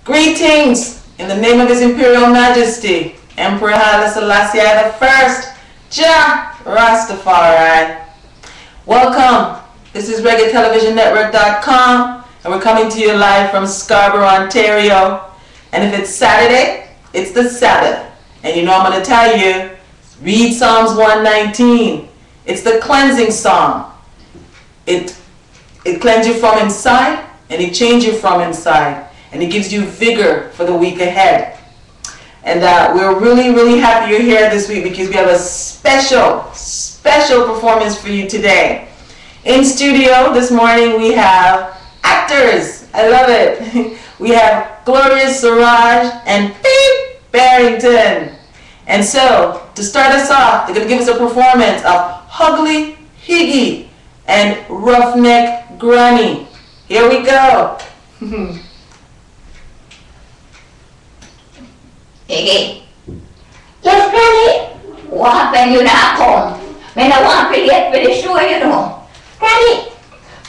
Greetings in the name of His Imperial Majesty, Emperor Haile Selassie I, Jah Rastafari. Welcome. This is ReggaeTelevisionNetwork.com, and we're coming to you live from Scarborough, Ontario. And if it's Saturday, it's the Sabbath. And you know I'm going to tell you, read Psalms 119. It's the cleansing psalm. It cleanses you from inside, and it changes you from inside. And it gives you vigor for the week ahead. And we're really, really happy you're here this week because we have a special performance for you today. In studio this morning we have actors. I love it. We have Gloria Surage and P. Barrington. And so, to start us off, they're going to give us a performance of Huggle, Heggie, and Roughneck Granny. Here we go. Heggie. Yes, Granny? What happened you not come? When I want to get ready to show you know. Granny,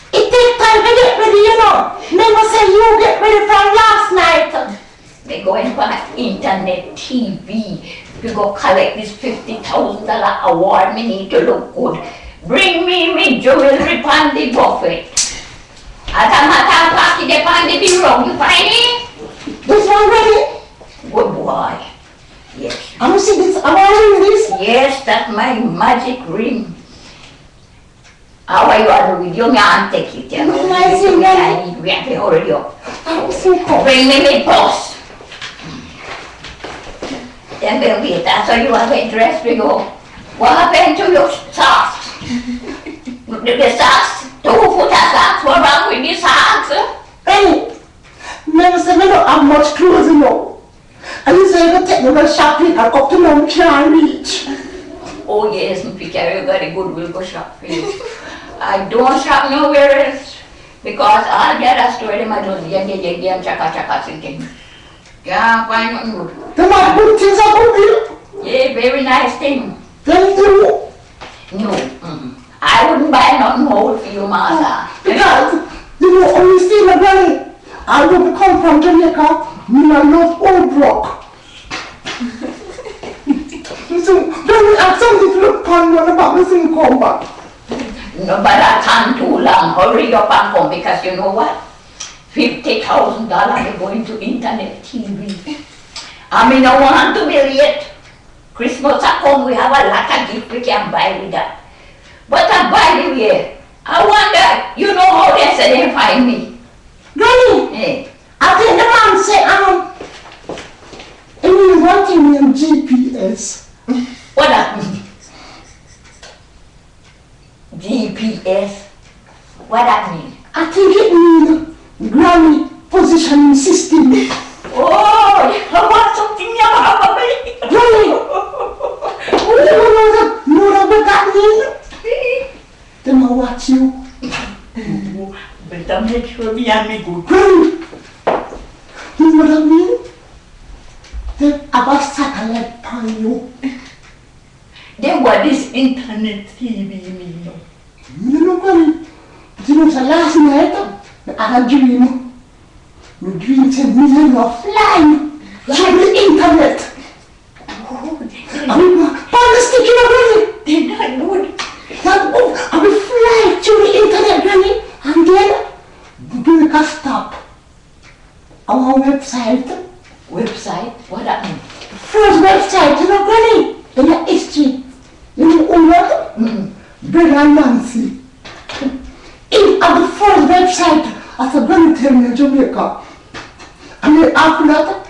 it takes time to get ready, you know. Never say you get ready from last night. They going for internet TV. We go collect this $50,000 award. Me need to look good. Bring me jewelry on the buffet. As a matter of fact, they on the bureau. You find it? This one ready? Good boy. Yes. I'm gonna see this. Am I wearing this? Yes, that's my magic ring. How are you all with you? Can't take it. You know. Nice, you ready? We have to hurry up. I'm so cold. Bring me my purse. Then we'll wait. That's how you have a dress to go. What happened to your socks? The socks? 2 foot of socks? What wrong with these socks? Granny, never say we don't have much clothes, you know. And you say you take me to shopping and up to now we can't reach. Oh yes, Pika, you got a good will go shop for you. I don't shop nowhere else because all the other store them I don't and chaka thinking. Yeah, why not good? Them are good things are good, you. Yeah, very nice thing. Then you. No, I wouldn't buy nothing old for you, Martha. Because, you know, when you see my granny, I will come from Jamaica, me are not old rock. So, granny, I have something to look upon when about this thing come back. No, but I can't too long. Hurry up and come because you know what? $50,000 are going to internet TV. I mean, I want to be late. Christmas at home, we have a lot of gifts we can buy with that. But by the way, I wonder, you know how they say they find me? Granny, Eh? I think the man say, it means one thing named GPS. What that mean? GPS? What that mean? I think it means Granny positioning system. Oh, I want something about me. Granny, you know what that means? Then I watch you. Better make sure me and me good. Granny, you know what I mean? Then I got satellite on you. Then what is internet TV mean? You know, Granny, you know, so last night, I had a dream. My dream said me and you are flying through the internet. I mean, find the stick in the Granny. They're not good. I will fly through the internet, Granny, and then do a stop. Our website. Website? What that mean? First website, you know, Granny, in the history. You know, what? Brother and Nancy. In at the first website as a Barrington in Jamaica. And then after that,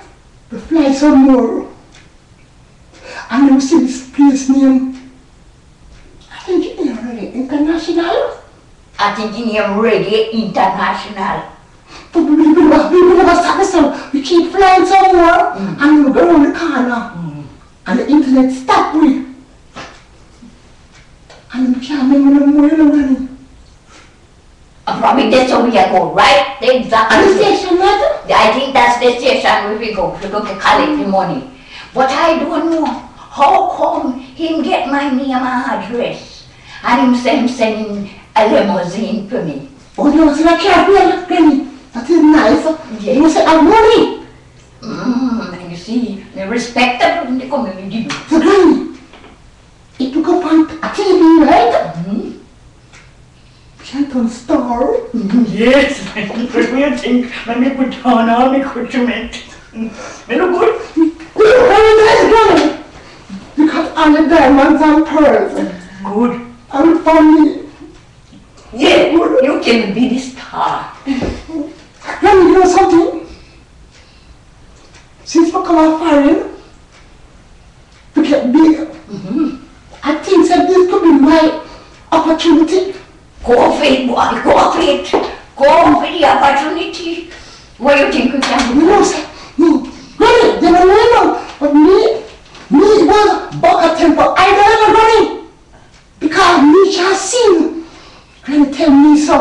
we fly some more. And you see this place name. I think it's Reggae International. I think in here Reggae International. But we never stop this time. We keep flying somewhere and we go around the corner. And the internet stop we. And we can't remember no more, you know, Granny. Probably that's how we can go, right? Exactly. And the station, what? I think that's the station where we go to collect the money. But I don't know how come him get my name and address and him sending a limousine for me. Oh, no, so I can't feel Granny. That is nice. Yeah. You say, I'm money. see, they're respectable in the community. So Granny, it took up on a TV, right? Mm-hmm. Canton Star. Yes, what do you think? Let me put on all my accoutrement. Very good. Very nice, Granny. Because all the diamonds and pearls. Good. And for me. Yeah, you can be the star. Granny, you know something? Since we come out foreign, to get big, I think that this could be my opportunity. Go for it, boy. Go for it. Go for the opportunity. What do you think we can do? You know, sir, me, Granny, they don't know, but me was Baka Temple. I don't know, Granny, because me shall sing. Granny tell me so,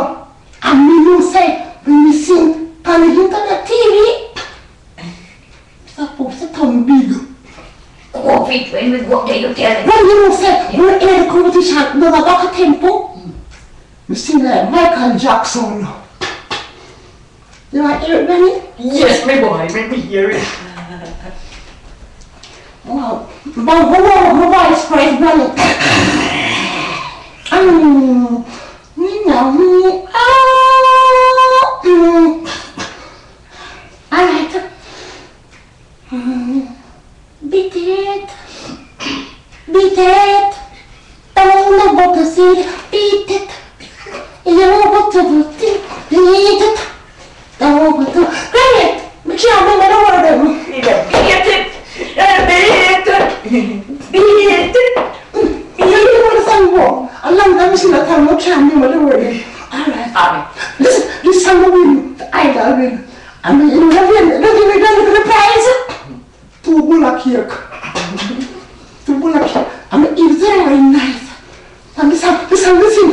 and me know say when we sing on the internet TV, it's supposed to turn big. Go for it when we go there, you tell me. When you know say we're in the competition, there's a Baka Temple. We sing like Michael Jackson. You want to hear it, Granny? Yes, my boy, let me hear it. Wow, but who voice praise Granny? I like it. Beat it. Beat it. Don't know what to say. Beat it. You know what to do. Beat it. Don't know what to do. Granny, make sure I'm in the order. Beat it. Beat it. Beat it. You know the song wrong. A long time since I can't chant me with the word. Alright. Listen, this song will win. I will win. I mean, you know, we're going to the prize. 2 bullock cake. 2 bullock cake. I mean, it's very nice. And this song, listen,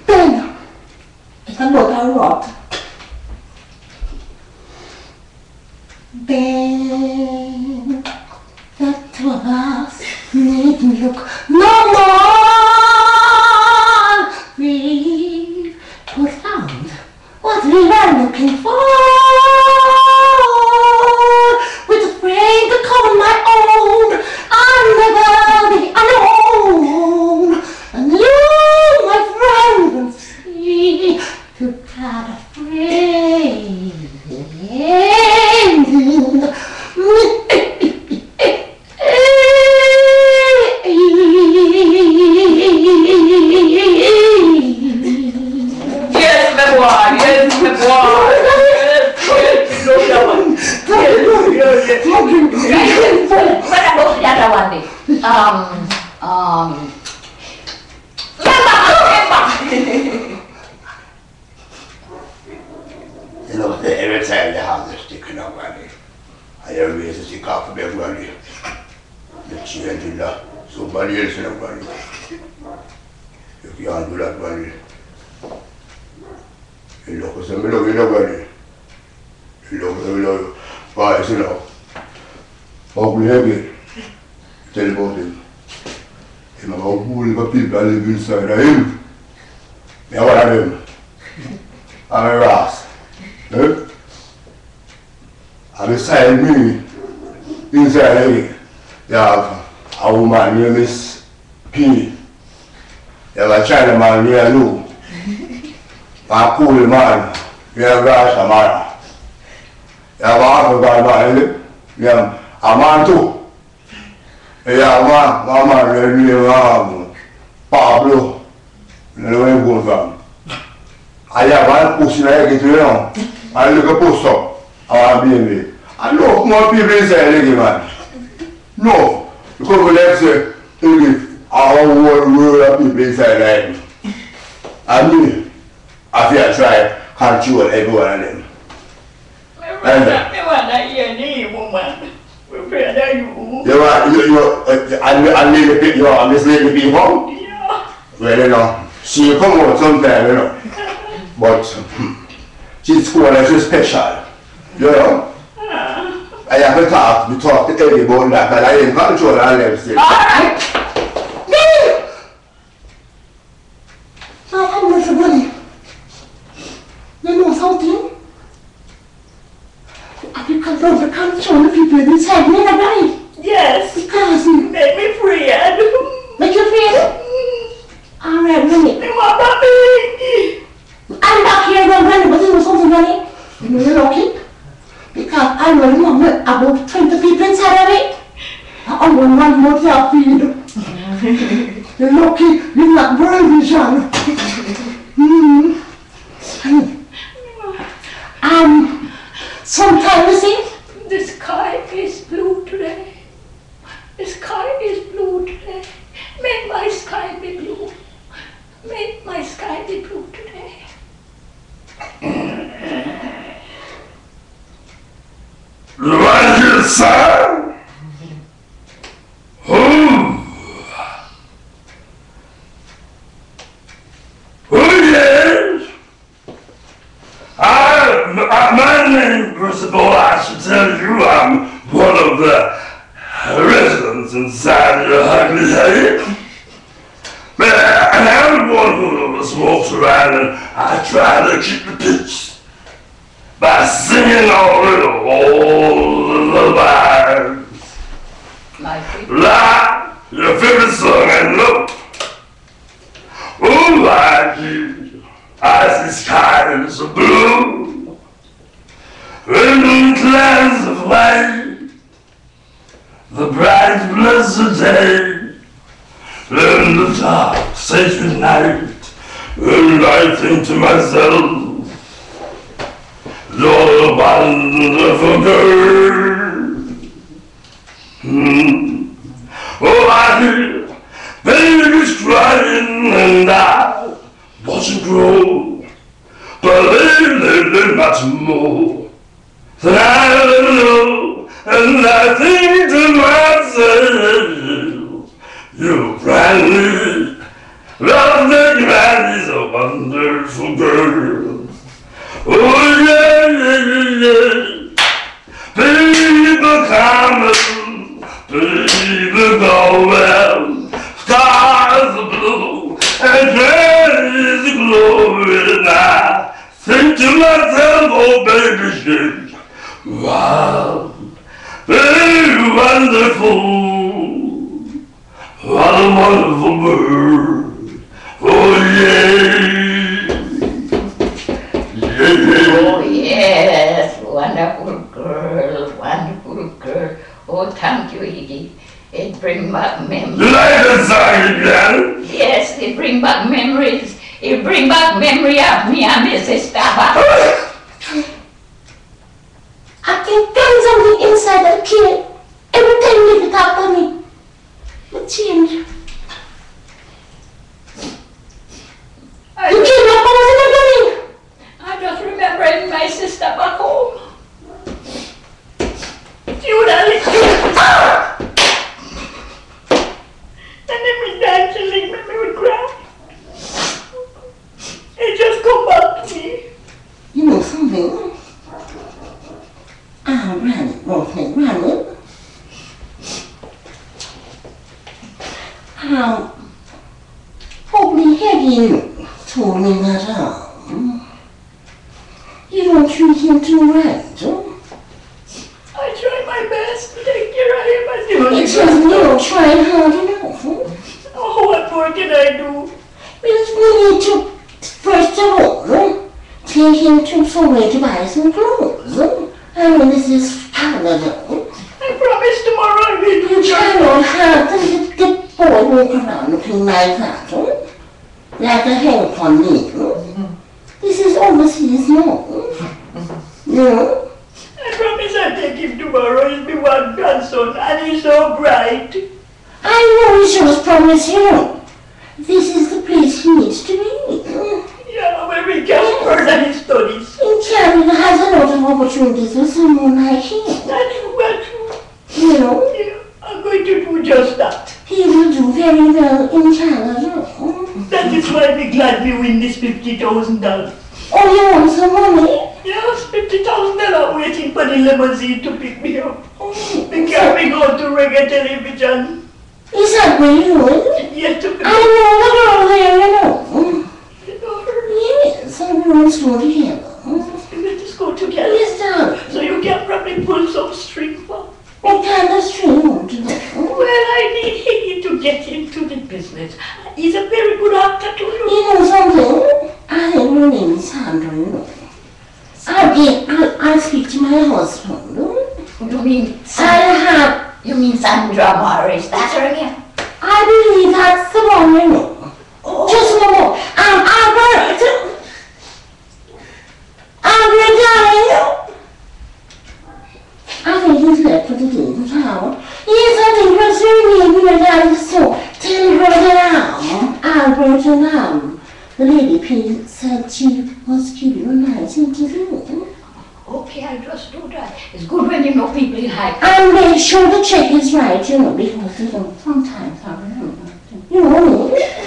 Ben. It's about a rot. Ben, that was make me look no more. We found what we were looking for. With a friend to call my own, I'll never be alone. And you, my friend, will see you got a friend. Yes, my boy. Yes, my boy. Yes, you know that one. Yes. What about the other one then? You know, every time you have this sticking up on it, I always stick up for everybody. The change in that, somebody else in the body. If you can't do that body, you look at somebody in the body. You look at somebody, boys, you know. Huggle Heggie, tell about him. Him about who the people that live inside of him. Me one of them. I'm a Ruff. And beside me, inside me, you have a woman named Miss P. You have a Chinaman named Lou. A cool man named Rashamara. You have an African man named a man too. You have a man named Pablo. You know where I'm going from. I have one push in the Heggie to you know. I look a post up. I want to be in there. I know more people inside Heggie, man. No. Because we like to say, our whole world of people inside Heggie. And me, I feel I try control every one of them. I want to hear your name, woman. We're proud of you. I'm just letting the people? Yeah. Well, you know, she come out sometime, you know. But she's cool and she's special. You know? I have to talk to Heggie about that, but I didn't control her left still. Alright. Now, I'm with somebody. You know something? I Because don't control the people inside me, right? Yes. Because Make me free, Ed. make you feel it? Alright, Granny. Me want Papi. I'm back here, Granny, but you know something, Granny? You know you're lucky? Because I know you have about 20 people inside of it. I only one more to feed. You're lucky, you're not world vision. Sometimes you see, The sky is blue today. The sky is blue today. Make my sky be blue. Make my sky be blue today. What you say? Who? Yes? My name, first of all, I should tell you, I'm one of the residents inside your ugly head. And I'm one who smokes around and I try to keep the peace by singing all the lullabies. Like your favorite song I know. Oh, I do. I see skies of blue. And clouds of white. The bright blessed day. And the dark sacred night. And I think to myself, you're a wonderful girl. Oh, I hear babies crying and I watch it grow. But lately, much more than I know. And I think to myself, you granny, lovely granny's a wonderful girl. Oh, yeah. People coming, people going, skies are blue, and granny's glory. And I think to myself, oh, baby, shake, wow, very wonderful. What a wonderful bird. Oh, yeah. Oh, yes. Wonderful girl. Oh, thank you, Heggie. It brings back memories. You like that song again? Yes, it brings back memories. It brings back memory of me and my sister. I can feel something inside that kid. Every time you talk to me. It change. You came up when I was in the building. I just remembering my sister back home. You and then we dancing like me would cry. It just come back to me. You know something? Granny. Probably Heggie told me that you don't treat him too right. I try my best to take care of him as you It's just you don't try hard enough. Oh, what more can I do? Because we need to, first of all, take him to somewhere to buy some clothes. I mean, this is Canada. I promise tomorrow I will do You try not hard to get the boy walking around looking like that, like a help on me. This is overseas, no? You know? I promise I'll take him tomorrow. He's my one grandson and he's so bright. I know he should promise you. This is the place he needs to be. Yeah, where we can further his studies. In Canada has a lot of opportunities for someone like him. That's true. You know? Yeah, I'm going to do just that. He will do very well in Canada. That is why we're glad we win this $50,000. Oh, you want some money? Yes, $50,000 waiting for the limousine to pick me up. Oh, We can't go to Reggae television. is that where you're going? Yes, to I know the girl there, you know. You know her. Yes, I will go together. Let us go together. Yes, darling. So you can probably you pull some string for? What kind of string would you want? Well, I need Heggie to get into the business. He's a very good actor too. You know something? I think your name is Sandra, you know. I'll speak to my husband. You mean You mean Sandra Morris? That's her again. I believe that's the one, you know. Oh. Just one more. Albert, darling, I think he's left for the day in town. Yes, I think what's her name here down the store. Tell her that Albert and the lady P said she was giving a nice interview. Okay, I'll just do that. It's good when you know people in high. And make sure the check is right, you know, because you know, sometimes I remember. You know what I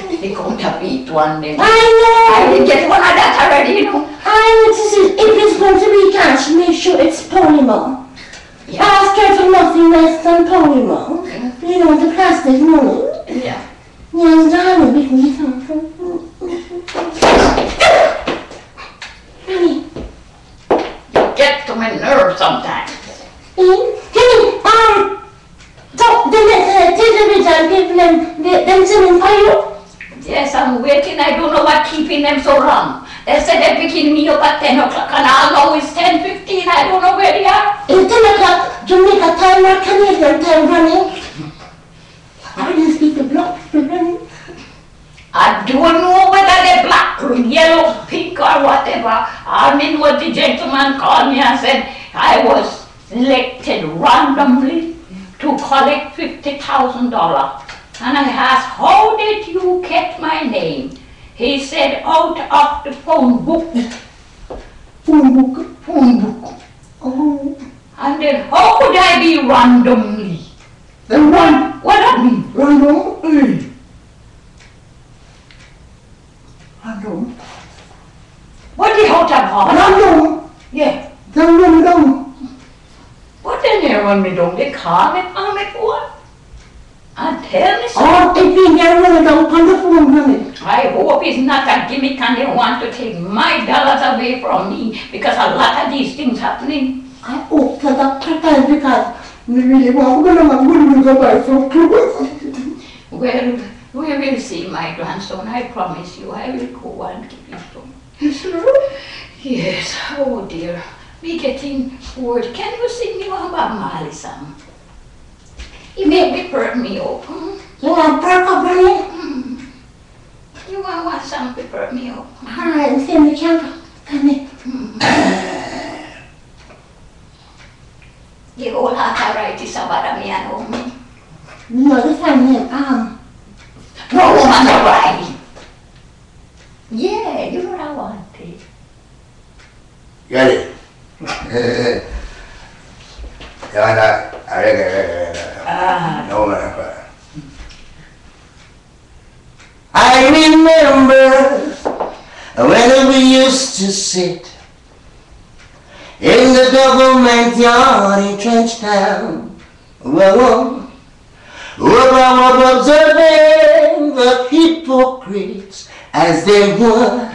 mean? They come to beat one day. I know! I didn't get one of that already, you know. I need to see if it's going to be cash, make sure it's polymer. Yeah. Ask her for nothing less than polymer. You know, the plastic money. Yeah. Yes, darling, because you can't. Honey. Get to my nerves sometimes. Them sitting for you? Yes, I'm waiting. I don't know what keeping them so long. They said they're picking me up at 10 o'clock and I'll know it's 10:15. I don't know where they are. It's 10 o'clock, Jamaica time or Canadian time, honey. I didn't speak the block, honey. I don't know whether they're black, yellow, pink or whatever. I mean what the gentleman called me and said I was elected randomly to collect $50,000. And I asked, how did you get my name? He said, out of the phone book. Phone book? Phone book. Oh. And then how could I be randomly? Then what? What that mean? Random? Random? What the out of all? Random? Yeah. Then random. What then they run me down? They call me on my phone and tell me something. Oh, if you get random on the phone, honey. I hope it's not a gimmick and they want to take my dollars away from me because a lot of these things happening. I hope that time because we really want to go buy some clothes. Well, we will see, my grandson. I promise you, I will go and keep you soon. You sure? Yes. Oh dear. We getting bored. Can you sing me one Bob Marley song? You make me perk me up. You want perk up, honey? You want one song to perk me up? Alright, send the camera. Honey. The whole arthritis about me and home. You know the family name, No woman right. Yeah, you know what I wanted. Got it. No man. I remember when we used to sit in the government yard in Trenchtown. Well, observing the hypocrites as they were,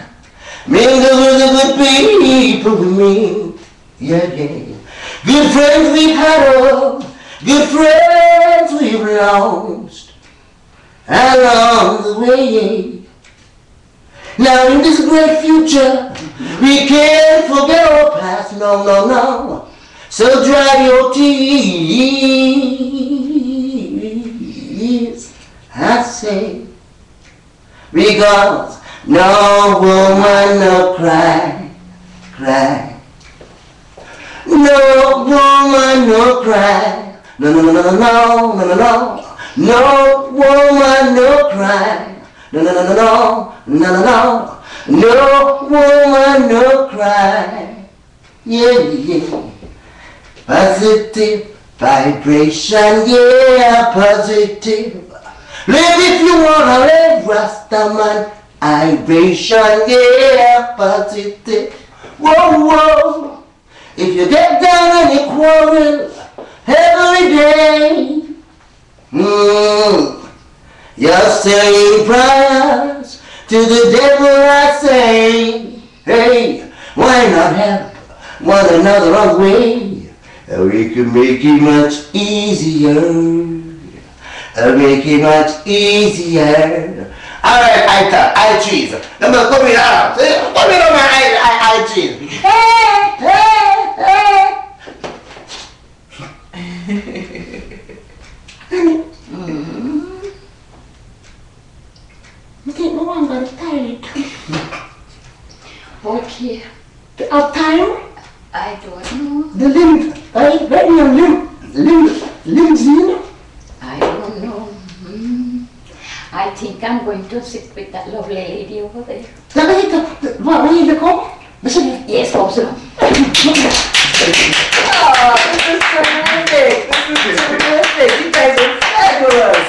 mingle with the good people we meet. Yeah. Good friends we've had, good friends we've lost along the way. Now in this great future, we can't forget our past, no. So dry your tears, I say, because no woman no cry. No woman no cry. No. No woman no cry. No. No woman no cry. Yeah. Positive vibration, yeah, positive. Live if you wanna live, Rastaman. Vibration, yeah, positive. Whoa. If you get down and you quarrel every day, you're saying prayers to the devil, I say. Hey, why not help one another away? We can make it much easier. Make it much easier. Alright, I cheese. Number come in out. Come in on my I cheese. I think no one got tired. Okay. Our time, I don't know. the limb, right now, limb, I don't know. I think I'm going to sit with that lovely lady over there. What will you come? Listen. Yes, also. Oh, this is terrific. This is terrific. You guys are fabulous.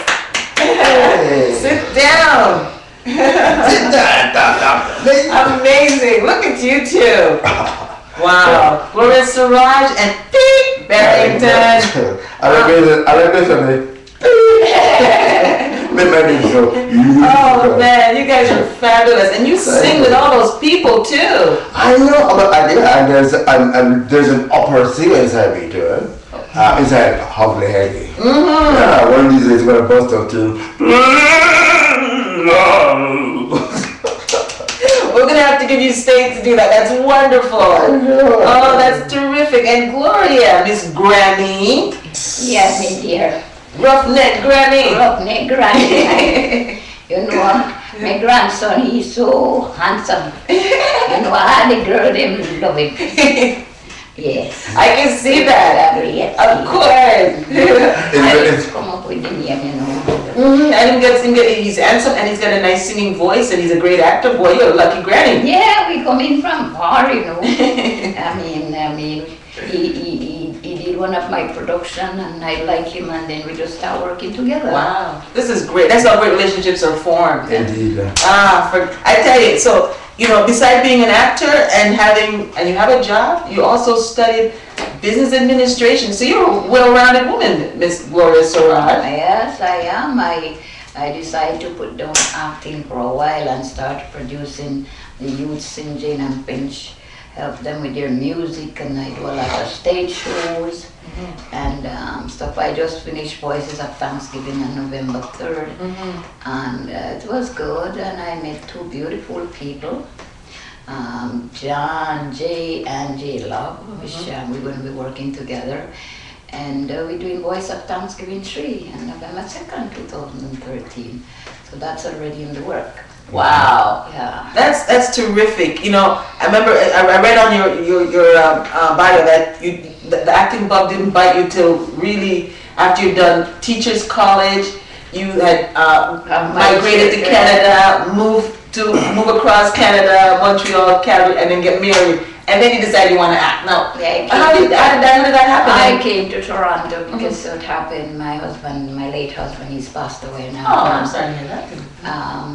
Sit down. Amazing. Look at you two. Wow. Gloria Surage and P. Barrington. I like this one. Oh man, you guys are fabulous, and you sing with all those people too. I know, but and there's an opera singer inside me too. Inside Huggle Heggie. Yeah, one of these days we're gonna bust out too. We're gonna have to give you stage to do that. That's wonderful. Oh, that's terrific. And Gloria, Miss Granny. Yes, my dear. Roughneck Granny. Roughneck Granny. You know, my grandson, he's so handsome. You know, I had a girl, them love him. Yes. I can see that. Of course. I just come up with the name, you know. And he's handsome and he's got a nice singing voice and he's a great actor. Boy, you're a lucky granny. Yeah, we come in from far, you know. I mean, he did one of my production and I like him and then we just start working together. Wow, this is great. That's how great relationships are formed. Indeed. I tell you, so, you know, besides being an actor and you have a job, you also studied business administration. So you're a well-rounded woman, Miss Gloria Surage. Yes, I am. I decided to put down acting for a while and start producing the youths in Jane and Finch, help them with their music, and I do a lot of stage shows and stuff. I just finished Voices of Thanksgiving on November 3rd, and it was good, and I met two beautiful people. John, Jay, and J Love, which we're going to be working together. And we're doing Voice of Thanksgiving 3 on November 2nd, 2013. So that's already in the work. Wow. Yeah. That's terrific. You know, I remember I read on your bio that the acting bug didn't bite you till really after you'd done teachers college. You had migrated to Canada, move across Canada, Montreal, Calgary, and then get married, and then you decided you want to act. Now, yeah, how did that happen? I came to Toronto because it happened. My late husband, he's passed away now. Oh, I'm sorry to hear that.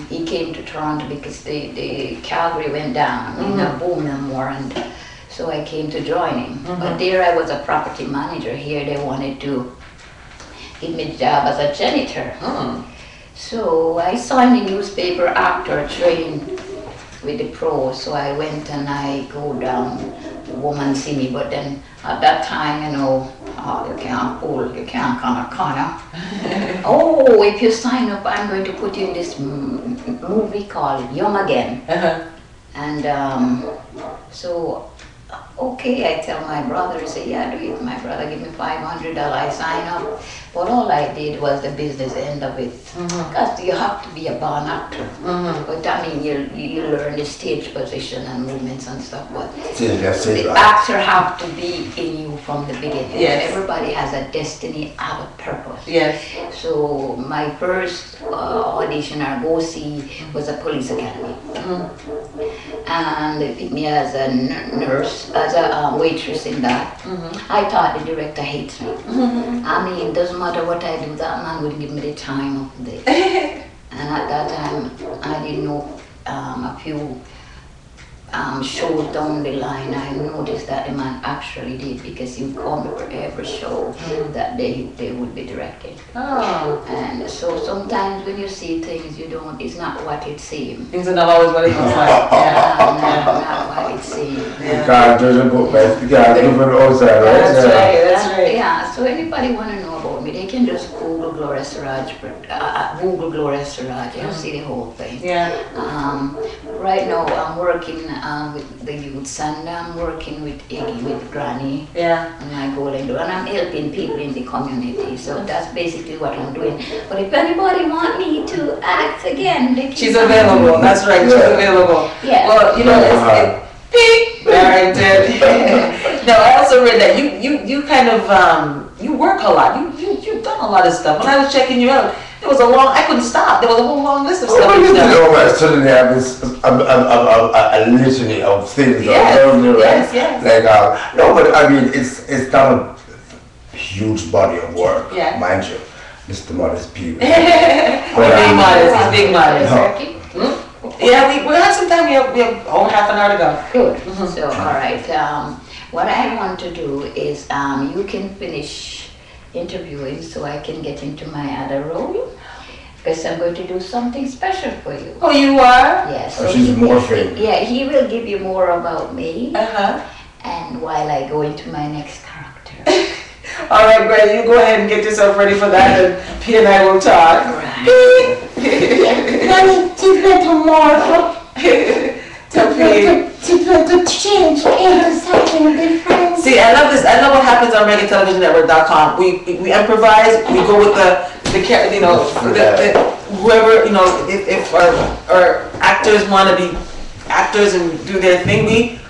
He came to Toronto because the Calgary went down in a boom no more, and so I came to join him. But there I was a property manager. Here they wanted to give me a job as a janitor. So I saw in the newspaper actor trained with the pro, so I went and I go down, the woman see me, but then at that time, you know, you can't kind of corner. Oh, if you sign up, I'm going to put you in this movie called Young Again. And so, okay, I tell my brother, he said, yeah, do it. My brother give me $500, I sign up. But all I did was the business end of it. Because you have to be a born actor. But I mean, you learn the stage position and movements and stuff. But the actor have to be in you from the beginning. Yes. Everybody has a destiny, have a purpose. Yes. So my first audition or go see was a police academy. And they picked me as a nurse, as a waitress in that. I thought the director hates me. I mean, it doesn't matter what I do, that man wouldn't give me the time of the day. And at that time, I didn't know a few shows down the line. I noticed that the man actually did, because he would come for every show that they would be directing. And so sometimes when you see things, you don't, it's not what it seems. Things are not always what it looks like. Not what it seems. You can't judge a book by the outside, right? That's anybody want to know about me, they can just Google Gloria Surage, Google Gloria Surage, you'll see the whole thing. Yeah. Right now I'm working with the youths, and I'm working with Heggie, with Granny, and my golden door, and I'm helping people in the community. So that's basically what I'm doing. But if anybody want me to act again, they can. She's available. That's right. She's available. Yeah. Well, you know, it's Barrington. Now, I also read that you kind of you work a lot. You've done a lot of stuff. When I was checking you out, there was a long. I couldn't stop. There was a whole long list of stuff. Well, I suddenly have this a litany of things. Yes. Like no, but I mean it's not a huge body of work, mind you. Mr. Modest P. Big modest. Big modest. Yeah, we have some time. We have half an hour to go. Good. So, all right. What I want to do is you can finish interviewing so I can get into my other role, because I'm going to do something special for you. Oh, you are? Yes. So she's morphing. Yeah, he will give you more about me. Uh-huh. And while I go into my next character. All right, Greg, you go ahead and get yourself ready for that, and P and I will talk. Granny, she's going to morph. She's going to change into something different. See, I love this. I love what happens on ReggaeTelevisionNetwork.com. We improvise. We go with the you know, whoever, you know, if our actors want to be actors and do their thing,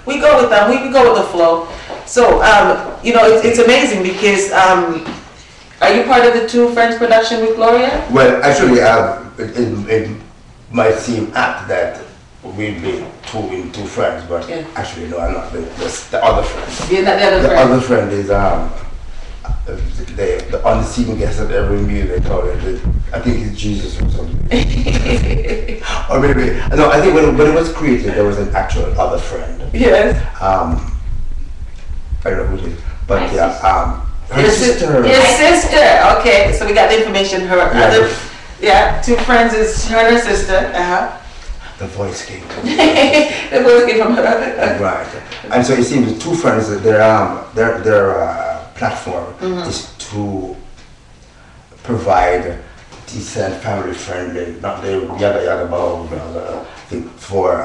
we go with them. We go with the flow. So, you know, it's amazing because, are you part of the Two Friends production with Gloria? Well, actually, it might seem apt that we'll be two friends, but actually, no, I'm not. The other friend. You're not the other friend? The other friend is, the unseen guest at every meal, they call it. I think it's Jesus or something. Or maybe, no, I think when it was created, there was an actual other friend. Yes. I don't know who it is, but her sister. Your sister. Okay, so we got the information. Her other, Two Friends is her and her sister. The voice came from the voice came from her. Right, and so it seems Two Friends. Their platform is to provide decent, family-friendly, not the yada blah thing for.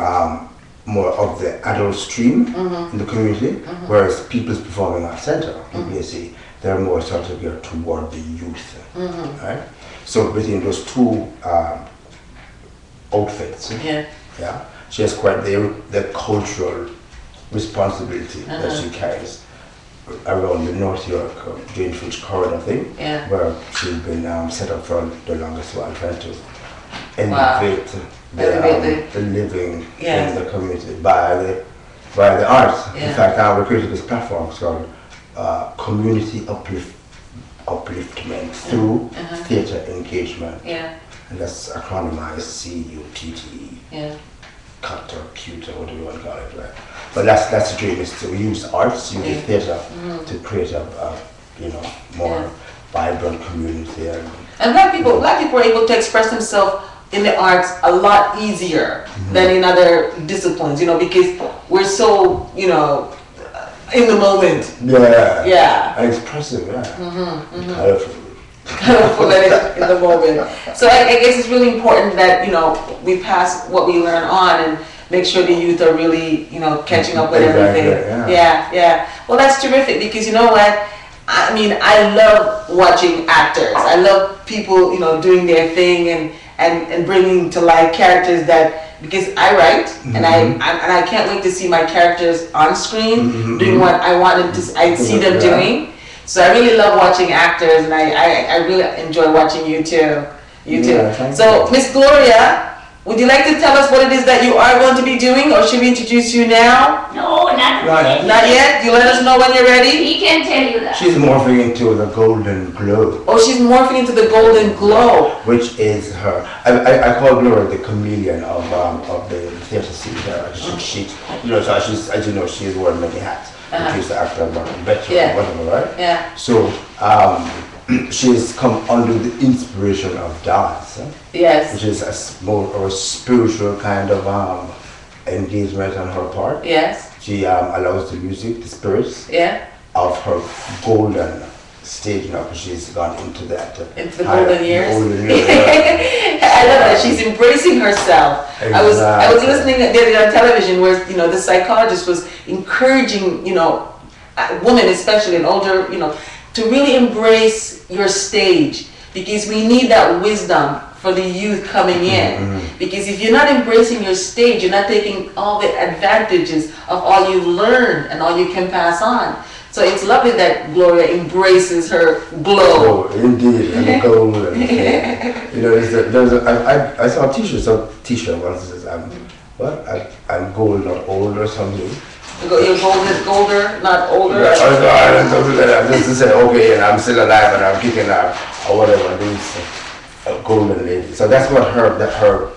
More of the adult stream in the community, whereas People's Performing Arts Center, PPSC, they're more sort of geared toward the youth. Right? So between those two outfits, she has quite the cultural responsibility that she carries around the North York Greenfield corridor thing, where she's been set up for the longest while, trying to elevate the living in the community by the arts. In fact, we created this platform called Community Upliftment through Theatre Engagement. And that's acronymized CUTTE. Cut or cute or whatever you want to call it. Right? But that's the dream, is to use arts, use theatre to create a more vibrant community. And black people are able to express themselves in the arts a lot easier than in other disciplines, you know, because we're so, you know, in the moment. Yeah. And expressive, Colorful in the moment. So I guess it's really important that, you know, we pass what we learn on and make sure the youth are really, you know, catching up with everything. Well, that's terrific, because you know what? I mean, I love watching actors. I love people, you know, doing their thing and bringing to life characters that, because I write and I can't wait to see my characters on screen doing what I want them to. I see them doing. So I really love watching actors, and I really enjoy watching you too. So Miss Gloria, would you like to tell us what it is that you are going to be doing, or should we introduce you now? No, not yet. Not yet? You let us know when you're ready? He can tell you that. She's morphing into the Golden Glow. Oh, she's morphing into the Golden Glow. Which is her. I call Gloria the chameleon of the theatre scene there. She you know, so she's, as you know, she's worn many hats. She's the actor, veteran, whatever, right? Yeah. So she's come under the inspiration of dance. Yes. Which is more of a spiritual kind of engagement on her part. Yes. She allows the music, the spirits of her golden stage now because she's gone into that. Into the golden years. Golden years, yeah. I love that she's embracing herself. Exactly. I was listening the other day on television where the psychologist was encouraging women especially and older to really embrace your stage, because we need that wisdom for the youth coming in. Because if you're not embracing your stage, you're not taking all the advantages of all you learned and all you can pass on. So it's lovely that Gloria embraces her glow. Oh, indeed, and the gold. I saw a t-shirt once that says, I'm gold, not old, or something. You're golder, not older. Just to say, okay, and I'm still alive and I'm kicking out, or whatever. This golden lady. So that's what her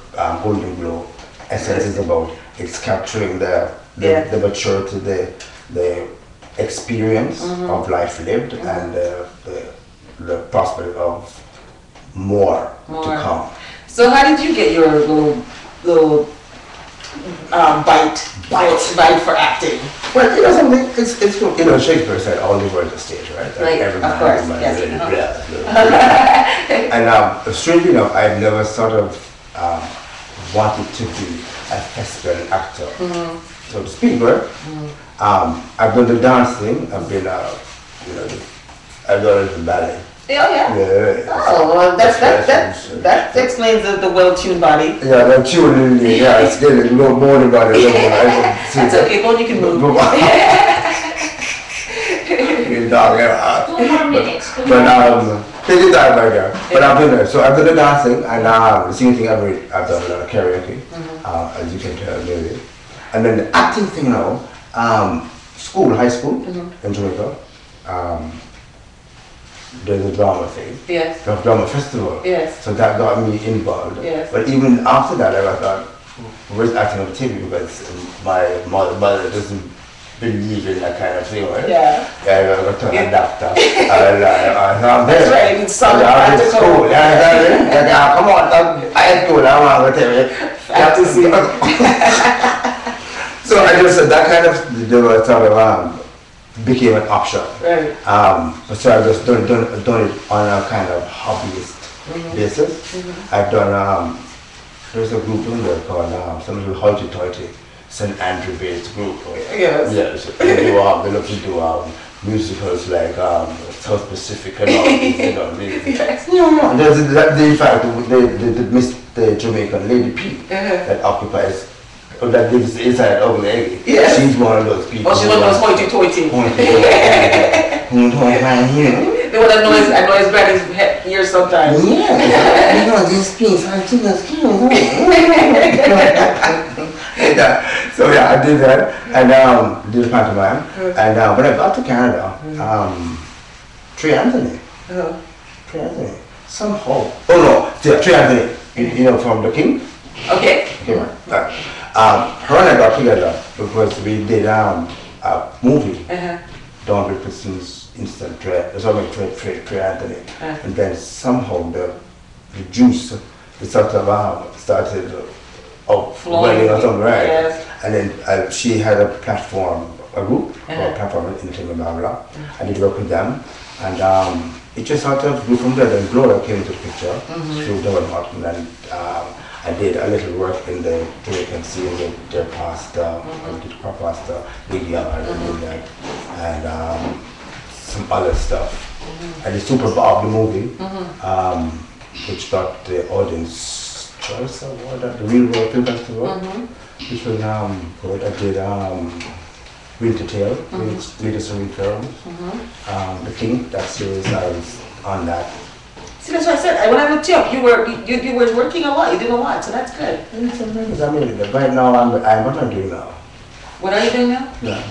golden glow essence is about. It's capturing the maturity, the experience of life lived, and the prospect of more to come. So how did you get your little bite for acting? Well, something. It's cool. Shakespeare said all the words are stage, right? Right, every of man, course, woman, yes. And strangely enough, I've never sort of wanted to be a thespian actor, so to speak, right? I've done the dance thing. I've been, I've done a little ballet. Oh yeah. Yeah. Oh well, that explains the well-tuned body. Yeah, the tuning. Yeah, it's getting a little more than body. That's okay. Go on, you can move. You dog, yeah. 2 more minutes. Take your time right there. But I've been there. So I've done the dancing and the singing thing. I've done a lot of karaoke, as you can tell, maybe. And then the acting thing now. High school in Jamaica. There's a drama thing. Yes. The drama festival. Yes. So that got me involved. Yes. But even after that, I thought, where's acting on TV? Because my mother doesn't believe in that kind of thing, right? Yeah. Yeah, I got to adapt that. I'm That's right. It's something practical. School. Yeah, come on. I had school. I want to tell you. Fantasy. So I just that kind of sort of became an option. Right. So I just done it on a kind of hobbyist basis. I've done there's a group in there called something Hoity Toity, St. Andrew based group. Yes. Yes. They love to do musicals like South Pacific and all these, Yes. And there's that in fact the Jamaican Lady P that occupies that lives inside of Heggie. Yes. She's one of those people. Oh, she's one of those hoity-toity. The one that annoys Granny's ears sometimes. Yeah. These things are too much. So yeah, I did that and did a pantomime. And when I got to Canada, Trey Anthony. Somehow. Oh no, Trey Anthony. From The King. Okay. Her and I got together because we did a movie, Don Richardson's Instant Trey Anthony, and then somehow the juice sort of started flowing or something, right? Yes. And then she had a platform, a group, platform in Blah, I did work with them, and it just sort of grew from there. Then Gloria came into the picture through Devon Martin, and I did a little work in the Jamaican scene with their pastor, I did her pastor, Big Young, I did that, and some other stuff. I did Super Bob, the movie, which got the Audience Choice Award at the Real World Film Festival, which was good. I did Winter Tale, latest film, The King, that series, I was on that. See, that's what I said. When I looked you up, you were working a lot. You did a lot, so that's good. Right now, what am I doing now? What are you doing now? Yeah.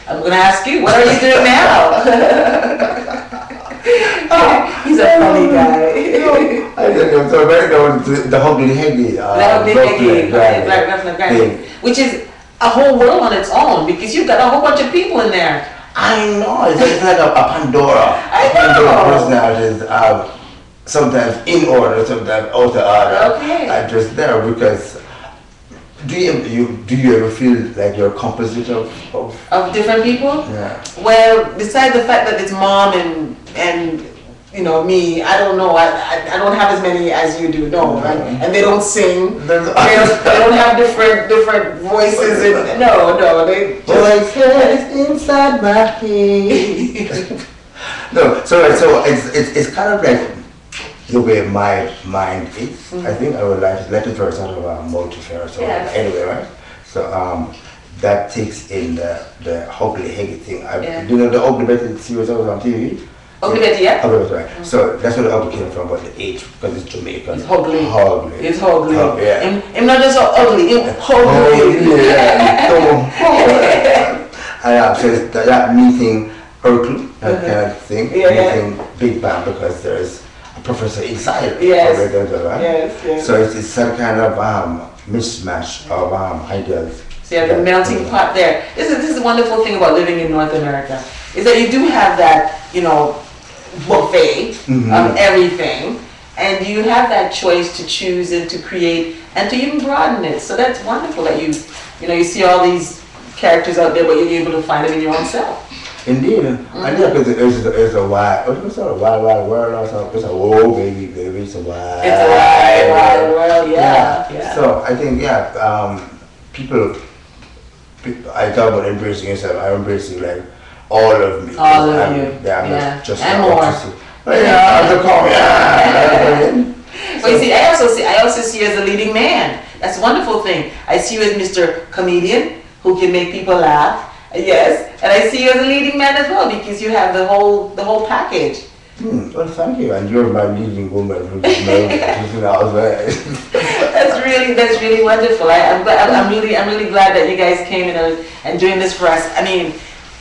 I'm going to ask you, what are you doing now? He's a funny guy. I don't know. So right now, the Huggle Heggie. Heggie, which is a whole world on its own, because you've got a whole bunch of people in there. I know, it's like a Pandora. I know. Personalities, sometimes in order, sometimes out of order. Okay. I'm just there because Do you ever feel like you're a compositor of different people? Yeah. Well, besides the fact that it's mom and you know me, I don't know. I don't have as many as you do. No, and they don't sing. They don't have different voices. And, no, they just inside my head. No, so it's kind of like the way my mind is. I think I would like to let it for sort of a multi-fair. So anyway, right? So that takes in the Huggle Heggie thing. Do you know the Huggle Betty series that was on TV? Huggle Betty, yeah. Huggle Betty, right. So that's where the Huggle came from, but the H because it's Jamaican. It's Huggle. Huggle. It's Huggle. Yeah. I'm not just so ugly. I'm Huggle. Yeah. So it's that meeting Urkel, that kind of thing. Meeting Big Bang because there's professor inside. Yes. Right? Yes. So it's some kind of mismatch of ideas. So you have the melting pot there. This is the wonderful thing about living in North America, is that you do have that, you know, buffet of everything, and you have that choice to choose and to create and to even broaden it. So that's wonderful that you see all these characters out there, but you're able to find them in your own self. Indeed, and yeah, because it's a wild world or something. It's a whoa, baby, it's a wild. It's a wild world, yeah. So I think people. I talk about embracing yourself. I'm embracing like all of me. All of you. Yeah, I'm just and more. Well, you see, I also see you as a leading man. That's a wonderful thing. I see you as Mr. Comedian who can make people laugh. Yes, and I see you as a leading man as well because you have the whole package. Well, thank you, and you're my leading woman who's That's really wonderful. I'm really glad that you guys came in and doing this for us. I mean,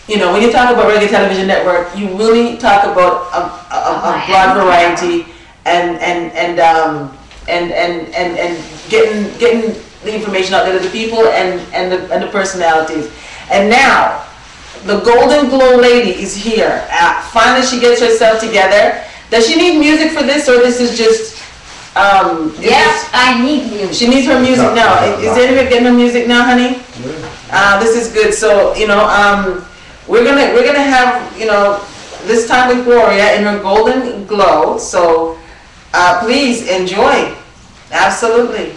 you know, when you talk about Reggae Television Network, you really talk about a broad variety and getting the information out there to the people and the personalities. And now, the Golden Glow lady is here. Finally, she gets herself together. Does she need music for this, or this is just? Yes, I need music. She needs her music now. Is anybody getting her music now, honey? This is good. So you know, we're gonna have this time with Gloria in her Golden Glow. So please enjoy. Absolutely.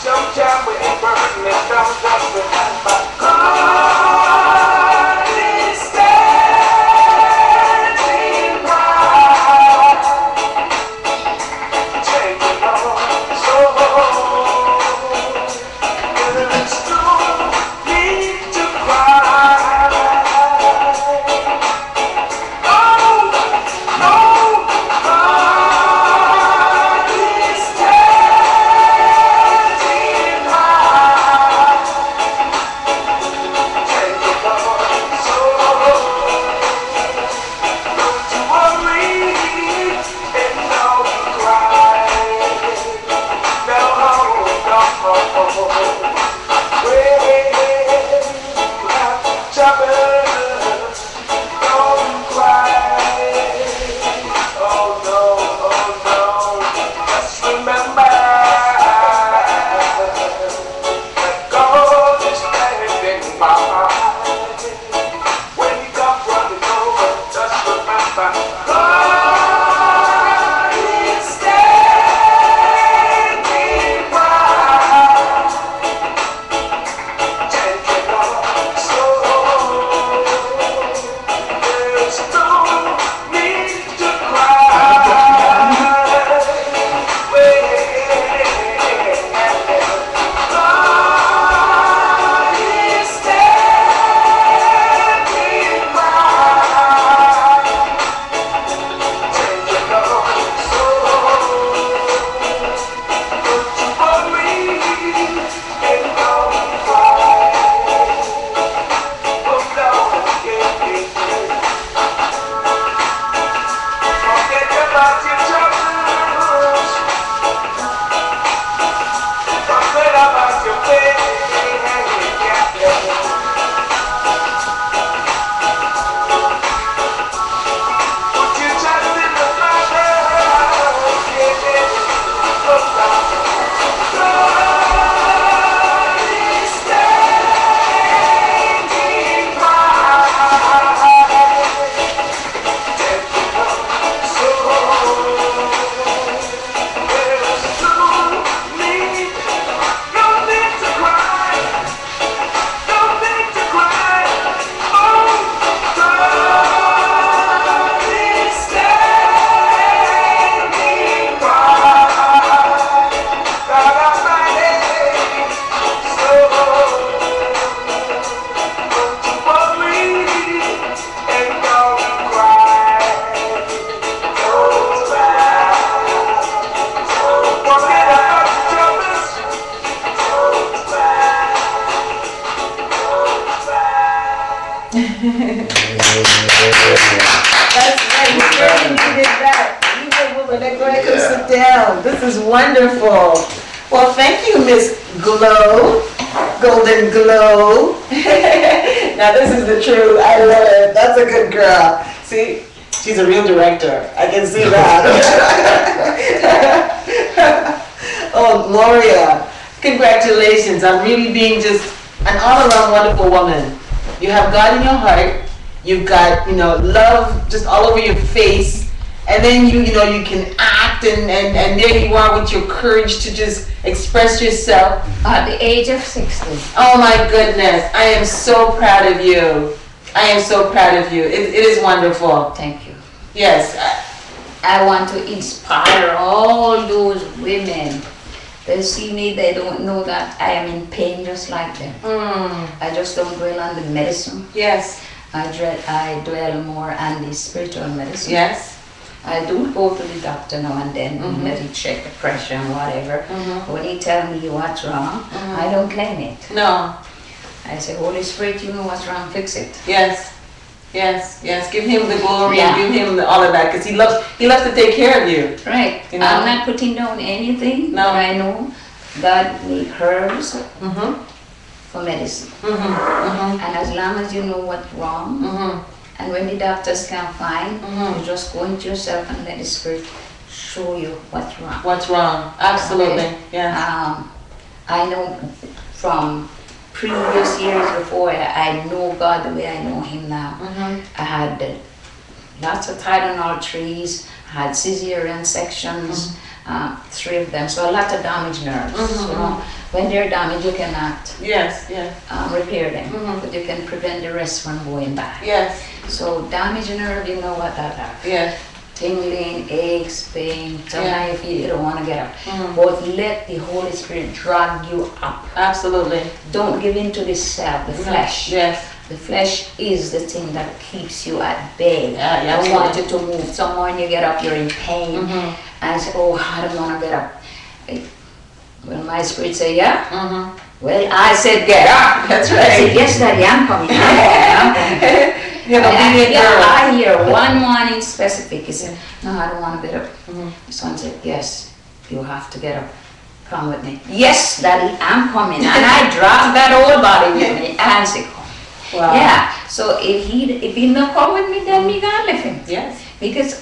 Sometimes we That's right, we really needed that. Go ahead and sit down. This is wonderful. Well, thank you, Miss Glow. Golden Glow. Now this is the truth. I love it. That's a good girl. See, she's a real director. I can see that. Oh, Gloria. Congratulations on really being just an all-around wonderful woman. You have God in your heart. You've got, love just all over your face. And then you can act and there you are with your courage to just express yourself. At the age of 60. Oh my goodness. I am so proud of you. I am so proud of you. It is wonderful. Thank you. Yes. I want to inspire all those women. They see me, they don't know that I am in pain just like them. I just don't dwell on the medicine. Yes. I dwell more on the spiritual medicine. Yes. I do go to the doctor now and then, let him check the pressure and whatever. When he tell me what's wrong, I don't claim it. No. I say, Holy Spirit, you know what's wrong, fix it. Yes. Yes. Yes. Give him the glory and give him all of that because he loves to take care of you. Right. I'm not putting down anything. No. I know God made herbs for medicine. And as long as you know what's wrong, and when the doctors can't find, you just go into yourself and let the Spirit show you what's wrong. What's wrong? Absolutely. Okay? Yeah. I know from previous years before, I know God the way I know Him now. I had lots of Tylenol trees, I had cesarean sections, 3 of them, so a lot of damaged nerves. When they're damaged, you cannot repair them, but you can prevent the rest from going back. Yes. So damaged nerve, you know what that are. Yes. Tingling, aches, pain, sometimes you feel you don't want to get up. But let the Holy Spirit drag you up. Absolutely. Don't give in to the self, the flesh. Yes. The flesh is the thing that keeps you at bay. Yeah, I don't want you to move. Somewhere when you get up, you're in pain. And say, oh, I don't want to get up. Well, my spirit say, yeah? Well, I said, get up. That's right. I said, yes, Daddy, I'm coming. I hear one morning specific. He said, no, I don't want to get up. This one said, yes, you have to get up. Come with me. Yes, Daddy, I'm coming. And I dropped that old body with me and said, come. Wow. Yeah. So if he not come with me, then me God left him. Yes. Because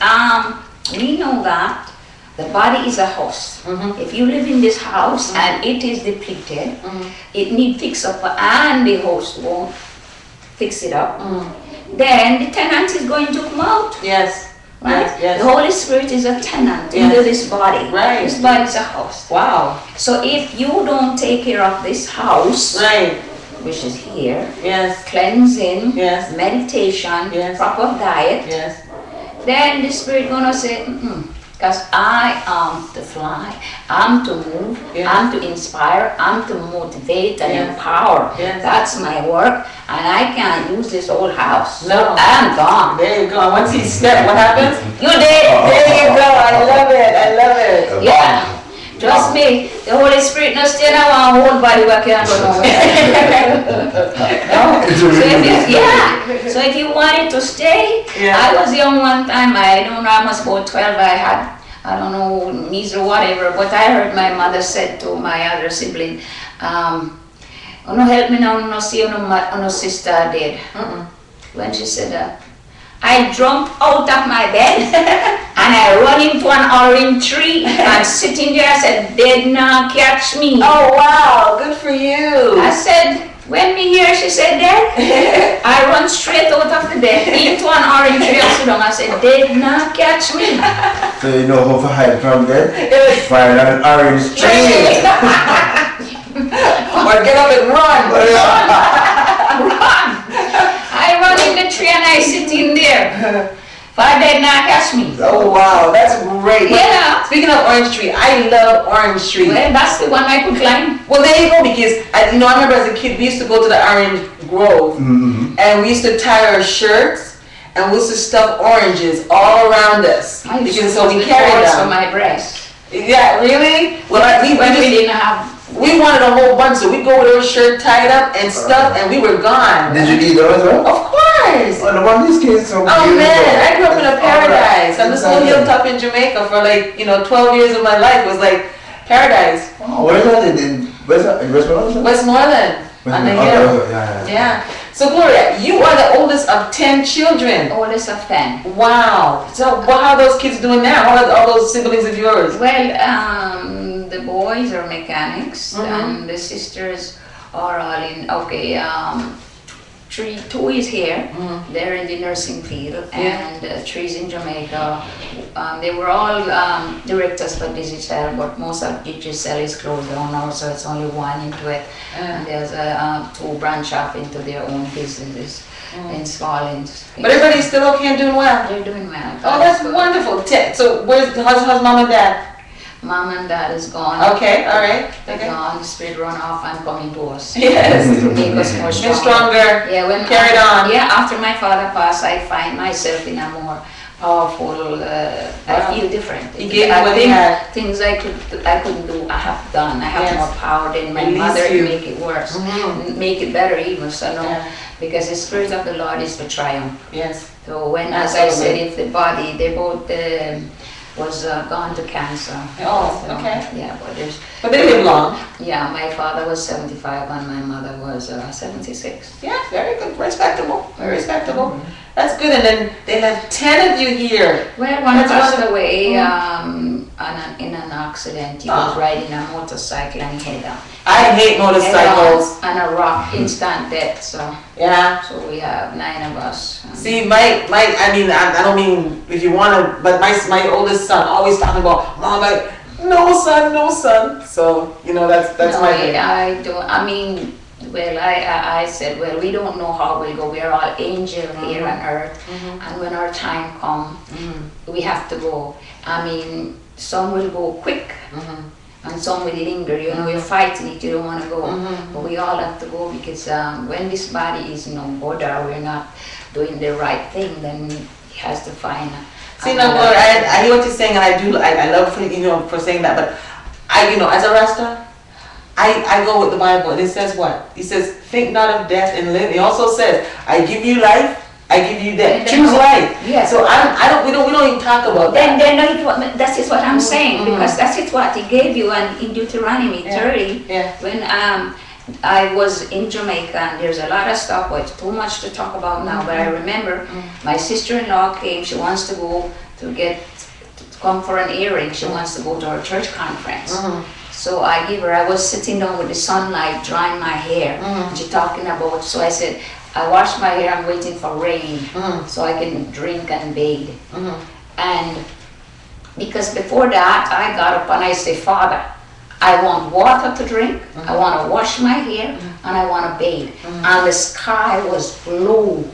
we know that the body is a house. If you live in this house and it is depleted, it needs fix up, and the host won't fix it up. Then the tenant is going to come out. Yes. Right? Yes. The Holy Spirit is a tenant into this body. Right. This body is a house. Wow. So if you don't take care of this house, Right. which is here, Yes. cleansing, Yes. meditation, Yes. proper diet, Yes. then the Spirit gonna say, because I am to fly, I'm to move, I'm to inspire, I'm to motivate and empower. Yes. That's my work, and I can't use this old house. No. So I'm gone. There you go. Once he stepped, what happens? You did. There you go. I love it. I love it. Yeah. Trust me, the Holy Spirit not stay in our whole body where can't go nowhere. No. So if you wanted to stay, I was young one time, I don't know, I was about 12, I don't know, knees or whatever, but I heard my mother said to my other sibling, no help me now, no see no sister dead. When she said that, I jumped out of my bed and I run into an orange tree and sitting there, I said, did not catch me. Oh wow, good for you. I said, when me hear she said that, I run straight out of the bed into an orange tree and sit down. I said, did not catch me. So you know how to hide from there? Find an orange tree. Or get up and run. Run. I run in the tree and I sit in there. If I did not catch me. Oh wow, that's great. Yeah. Speaking of orange tree, I love orange tree. Well, that's the one I could climb. Well, there you go, because I remember as a kid we used to go to the orange grove and we used to tie our shirts and we used to stuff oranges all around us. I used because to so we carried for them. my breast. Yeah, really? Well, when we didn't have we wanted a whole bunch, so we go with our shirt tied up and stuff, and we were gone. Did you eat those as well? Of course. Oh, the one these kids so Oh man, I grew up in a paradise. I'm just so hilltop in Jamaica for like, 12 years of my life was like paradise. Oh, where's that? In Westmoreland? Westmoreland. On the hill. Yeah. So Gloria, you are the oldest of 10 children. Oldest of 10. Wow. So how are those kids doing now? How are all those siblings of yours? Well, the boys are mechanics, and the sisters are all in, two is here, they're in the nursing field, and 3 is in Jamaica. They were all directors for digital, but most of digital is closed down now, so it's only 1 into it. And there's 2 branch off into their own businesses in small. But everybody's still okay and doing well? They're doing well. Oh, that's wonderful. So how's mom and dad? Mom and dad is gone. Okay, all right. They're gone. The spirit run off and coming to us. Yes. To make us more Get stronger. Yeah, when carried on. Yeah, after my father passed, I find myself in a more powerful. I feel different. He gave you what he had. Things I couldn't do. I have done. I have more power than my mother to make it worse, make it better even. So no, because the spirit of the Lord is for triumph. Yes. So when, as I said, if the body, they both. Was gone to cancer. Oh, so, okay. Yeah, but they live long. Yeah, my father was 75 and my mother was 76. Yeah, very good, respectable, very respectable. That's good. And then they have 10 of you here. Well, one passed away in an accident. He was riding a motorcycle and he hit I hate motorcycles. And a rock, instant death. So yeah. So we have 9 of us. See, I don't mean if you want to, but my oldest son always talking about, Mom, like, no son. So, that's my thing. I don't, well, I said, well, we don't know how we'll go. We're all angels here on earth. And when our time comes, we have to go. Some will go quick. And some will linger, you're fighting it, you don't want to go. But we all have to go because when this body is no good or we're not doing the right thing, then he has to find. See, now, Gloria, I hear what you're saying, and I love for saying that. But as a Rasta, I go with the Bible, and it says what? He says, "Think not of death and live." He also says, "I give you life, I give you death. Choose life." Yeah. So we don't even talk about that. That is what I'm saying, because that is what he gave you, and in Deuteronomy 30, when I was in Jamaica, and there's a lot of stuff, but it's too much to talk about now. But I remember my sister-in-law came. She wants to go to come for an earring. She wants to go to her church conference. So I was sitting down with the sunlight, drying my hair. And she talking about. So I said, I wash my hair, I'm waiting for rain so I can drink and bathe. And because before that, I got up and I said, Father, I want water to drink, I want to wash my hair, and I want to bathe. And the sky was blue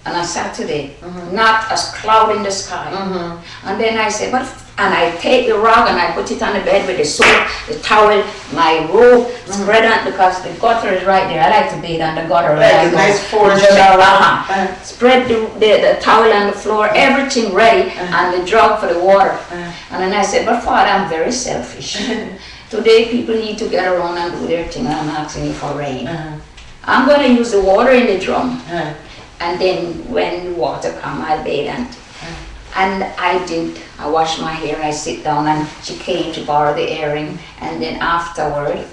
on a Saturday, not a cloud in the sky. And then I said, and I take the rug and I put it on the bed with the soap, the towel, my robe, spread on, because the gutter is right there. I like to bathe on the gutter. Like a nice forest shower. Spread the towel on the floor, everything ready, and the jug for the water. And then I said, but Father, I'm very selfish. Today people need to get around and do their thing, and I'm asking you for rain. I'm going to use the water in the drum. And then when the water comes, I'll bathe. And I did. I washed my hair, I sit down, and she came to borrow the earring. And then afterward,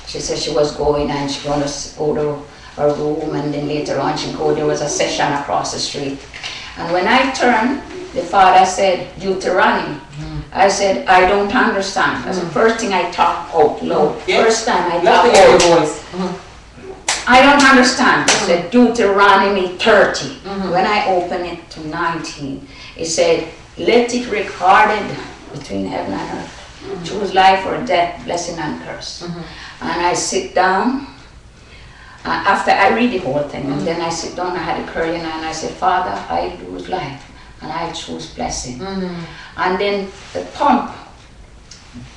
she said she was going and she going to go to her room, and then later on she go, there was a session across the street. And when I turned, the father said, Deuteronomy. I said, I don't understand. That's the first thing I talked out loud. First time I talked out. Voice. I don't understand. It said Deuteronomy 30. When I opened it to 19, it said, let it recorded between heaven and earth. Choose life or death, blessing and curse. And I sit down. After I read the whole thing, and then I sit down, I had a curly, and I said, Father, I lose life, and I choose blessing. And then the pump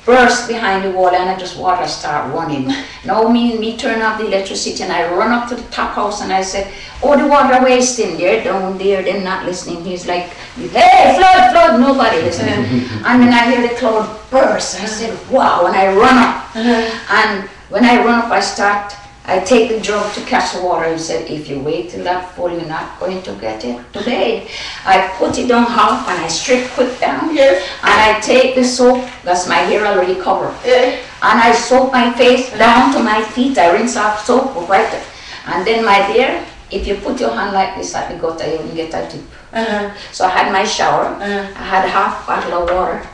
burst behind the wall and I just water start running. Now me turn off the electricity and I run up to the top house and I said, oh, the water wasting, they're down there, they're not listening. He's like, hey, flood, nobody listening. And then I hear the cloud burst. I said, wow, and I run up. And when I run up, I take the jug to catch the water. He said, if you wait till that full, you're not going to get it today. I put it on half and I strip quick down. Yes. And I take the soap, that's my hair already covered. And I soap my face down to my feet. I rinse off soap right there. And then my dear, if you put your hand like this at the gutter, you will get a tip. So I had my shower. I had half bottle of water.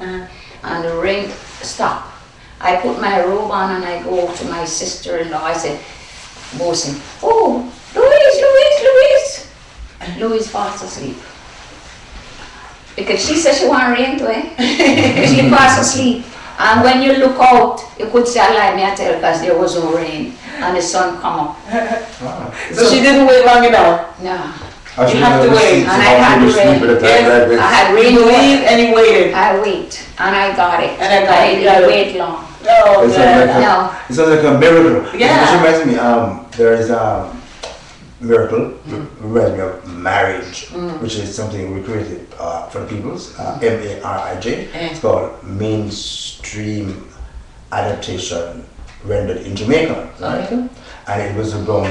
And the rain stopped. I put my robe on and I go to my sister-in-law. I said, Bosin, oh, Louise. And Louise falls asleep. Because she said she want rain to it. She falls asleep. And when you look out, you could say, I lie, me I tell you, because there was no rain. And the sun come up. So she didn't wait long enough? No. You have to wait. And I had to wait. Yes. I had rain to wait and you waited. I wait. And I got it. And I didn't wait long. No, it sounds like a miracle. Yeah. It reminds me, there is a miracle, reminds me of marriage, which is something we created for the peoples, MARIJ. It's called mainstream adaptation rendered in Jamaica, right? And it was about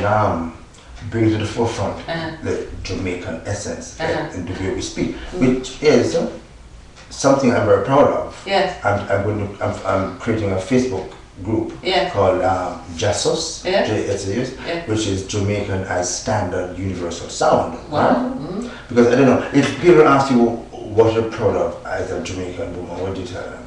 bring to the forefront the Jamaican essence in the way we speak, which is something I'm very proud of. Yes. I'm creating a Facebook group called JASOS, JSAS, which is Jamaican as Standard Universal Sound. Wow. Right? Because I don't know, if people ask you what you're proud of as a Jamaican woman, what do you tell them?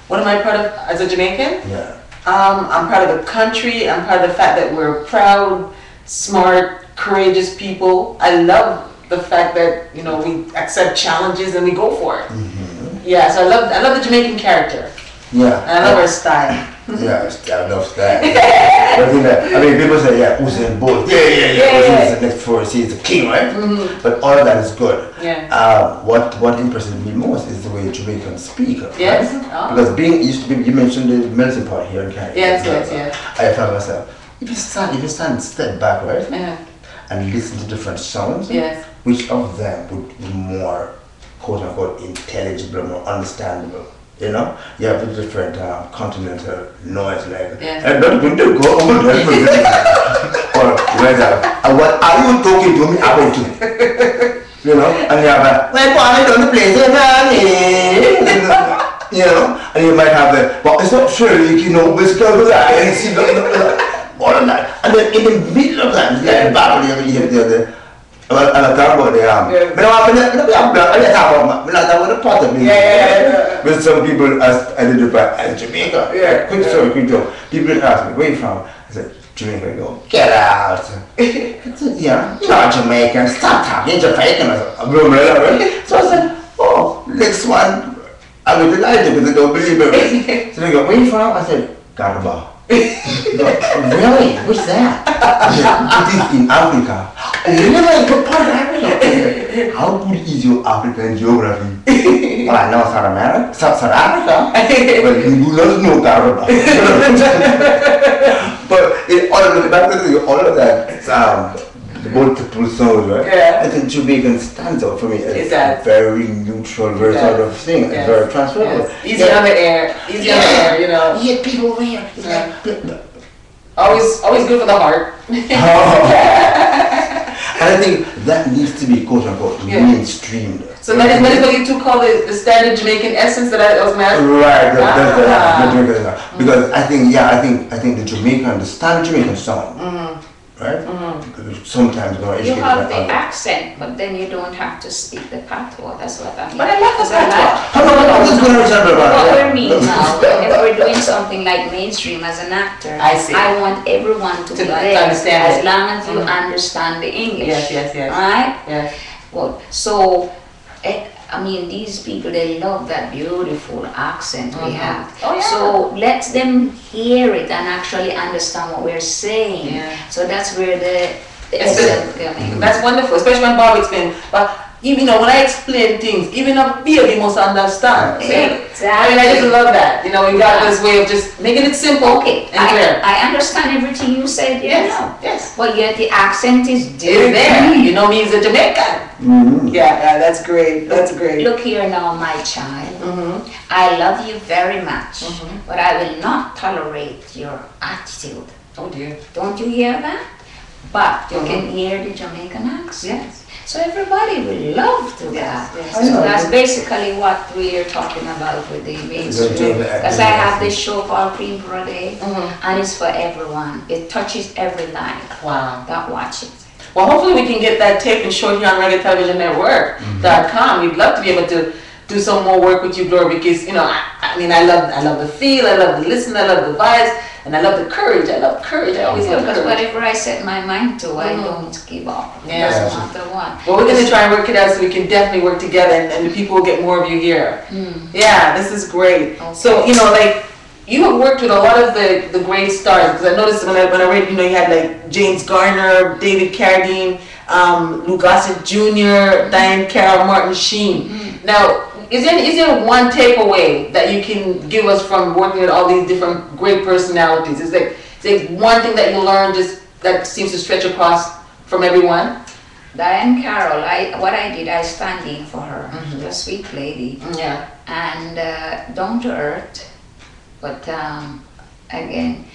What am I proud of as a Jamaican? Yeah. I'm proud of the country. I'm proud of the fact that we're proud, smart, courageous people. I love the fact that, you know, we accept challenges and we go for it. Yeah, so I love the Jamaican character. Yeah. And I love her style. Yeah, I love style. But, I mean, people say, Usain Bolt. Yeah. Usain is the next force. He's the king, right? But all of that is good. Yeah. What impresses me most is the way Jamaicans speak. Yes. Right? Because you mentioned the melting pot here in Canada. Yes. I found myself, if you stand step back, right? And listen to different sounds, which of them would be more quote unquote intelligible, more understandable? You know, you have the different continental noise like and not going to go over there or whether what are you talking to me about? You know, and you have well, I don't play you know, and you might have the well, it's not sure you know what's going on and see all of that, and then in the middle of that, like battle, you have the well, and I talk about the but some people identify as Jamaica. Quick story, quick joke. People ask me, where are you from? I said, Jamaica. I go, get out. You're not Jamaican. Stop talking Jamaican. So I said, oh, next one. I would delight you because they don't believe me. So they go, where are you from? I said, Garba. Really? What's that? It is in Africa. Really? What part of Africa? How good is your African geography? Well, I know South America, South Africa, but you do not know Garba. But all of that the multiple sounds, right? I think Jamaican stands out for me as a very neutral, very sort of thing, and very transferable. Easy on the air, you know. Yeah, people there. Always good for the heart. And I think that needs to be quote unquote mainstreamed. So that is what you two call the standard Jamaican essence that I was mad. Right, that's the Jamaican. Because I think the standard Jamaican sound. Right? Sometimes you have the accent, but then you don't have to speak the patois. That's what I mean. But I love the patois. What we mean now, if we're doing something like mainstream as an actor, I want everyone to be there understand as long as you understand the English. Yes. Right? Yes. Good. So, I mean, these people, they love that beautiful accent we have. Oh, yeah. So let them hear it and actually understand what we're saying. So that's where the essence coming. That's wonderful, especially when Bob explained. But even when I explain things, even a baby must understand. Exactly. I mean, I just love that. We got this way of just making it simple and clear. I understand everything you said. Yes. But yet the accent is It's there. Me as a Jamaican. Yeah, that's great. That's great. Look here now, my child. I love you very much, but I will not tolerate your attitude. Oh dear. Don't you hear that? But you can hear the Jamaican accent. Yes. So everybody will love to that. Yes. So that's basically what we are talking about with the mainstream. Because I have this show called Cream for a Day, and it's for everyone. It touches every life. Wow. That watch it. Well, hopefully we can get that tape and show here on Reggae Television Network.com. We'd love to be able to do some more work with you, Gloria, because I love the feel, I love the listen, I love the vibes, and I love the courage. I love courage. I always love Because courage. whatever I set my mind to, I don't give up. Yeah. No matter what. Well, we're going to try and work it out so we can definitely work together, and the people will get more of you here. Yeah, this is great. Okay. So, you have worked with a lot of the great stars, because I noticed when I read, you had like James Garner, David Carradine, Lou Gossett Jr., Diane Carroll, Martin Sheen. Now, is there one takeaway that you can give us from working with all these different great personalities? Is there one thing that you learned just that seems to stretch across from everyone? Diane Carroll, what I did, I stand in for her. She's a sweet lady. Yeah. And down to earth. But again,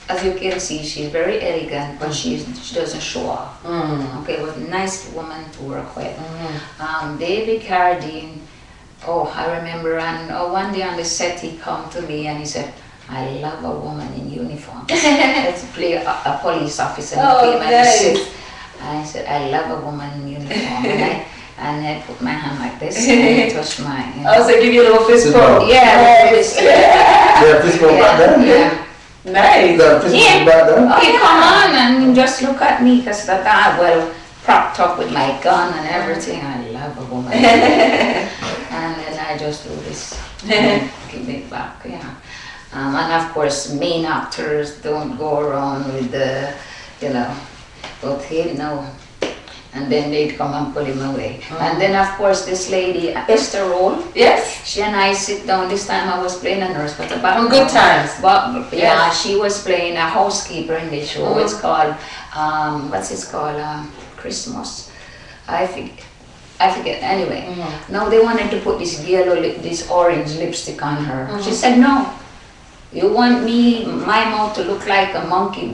as you can see, she's very elegant, but she doesn't show off. Okay, was a nice woman to work with. David Carradine, I remember, and one day on the set he come to me and he said, I love a woman in uniform. Let's play a police officer. Nice. I said, I love a woman in uniform. And I put my hand like this and I touched mine. I was like, give you a little fist bump. Yeah, fist bump back then? Yeah. Nice. He come on and just look at me because propped up with my gun and everything. I love a woman. And then I just do this. Give it back, and of course, main actors don't go around with the, but him, no. And then they'd come and pull him away. And then, of course, this lady, Esther Roll. Yes. She and I sit down. This time I was playing a nurse, but about on Good Times. But she was playing a housekeeper in the show. It's called, what's it called? Christmas. I forget. Anyway, now they wanted to put this this orange lipstick on her. She said, no. You want my mouth to look like a monkey.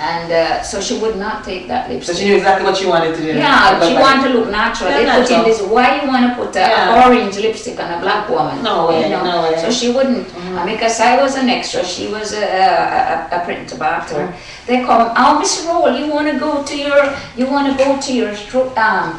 And so she would not take that lipstick. So she knew exactly what she wanted to do. Yeah, she wanted to look natural. They put in this, why you want to put an orange lipstick on a black woman? No way, no way. So she wouldn't. Because I was an extra, she was a printable actor. They come, Miss Roll, you want to go to your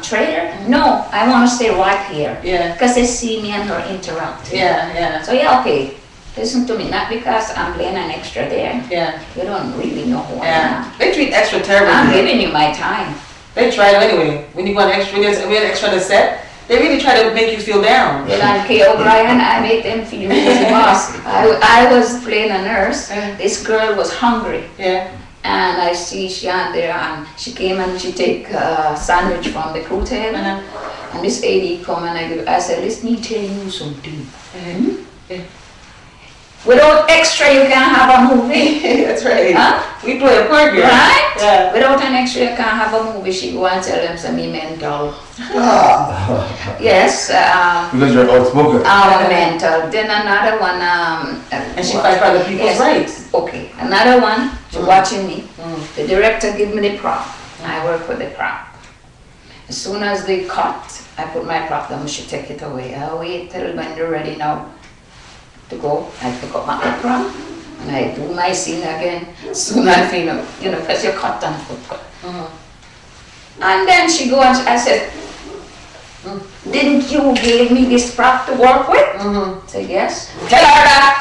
trailer? No, I want to stay right here. Yeah. Because they see me and her interact. Yeah. So okay. Listen to me, not because I'm playing an extra there. Yeah. You don't really know who I am. They treat extra terribly. I'm giving you my time. They try it anyway. When you go on extra, when you're an extra on the set, they really try to make you feel down. Well, on K. O'Brien, I made them feel me as a boss. I was playing a nurse. This girl was hungry. Yeah. And I see she out there, and she came and she take a sandwich from the crew table. And this lady come and I said, let me tell you something. Without extra, you can't have a movie. That's right. We play a part here. Right? Yeah. Without an extra, you can't have a movie. She go and tell them some mental. Yes. Because you're outspoken. Mental. Then another one. And she fights for the people's rights. Okay. Another one. She watching me. The director give me the prop. I work with the prop. As soon as they cut, I put my prop down. She take it away. I wait till when they're ready now to go. I pick up my prop and I do my scene again. Soon I feel, because you're cut and foot. And then she go and I said, didn't you give me this prop to work with? I said, yes. Tell her that.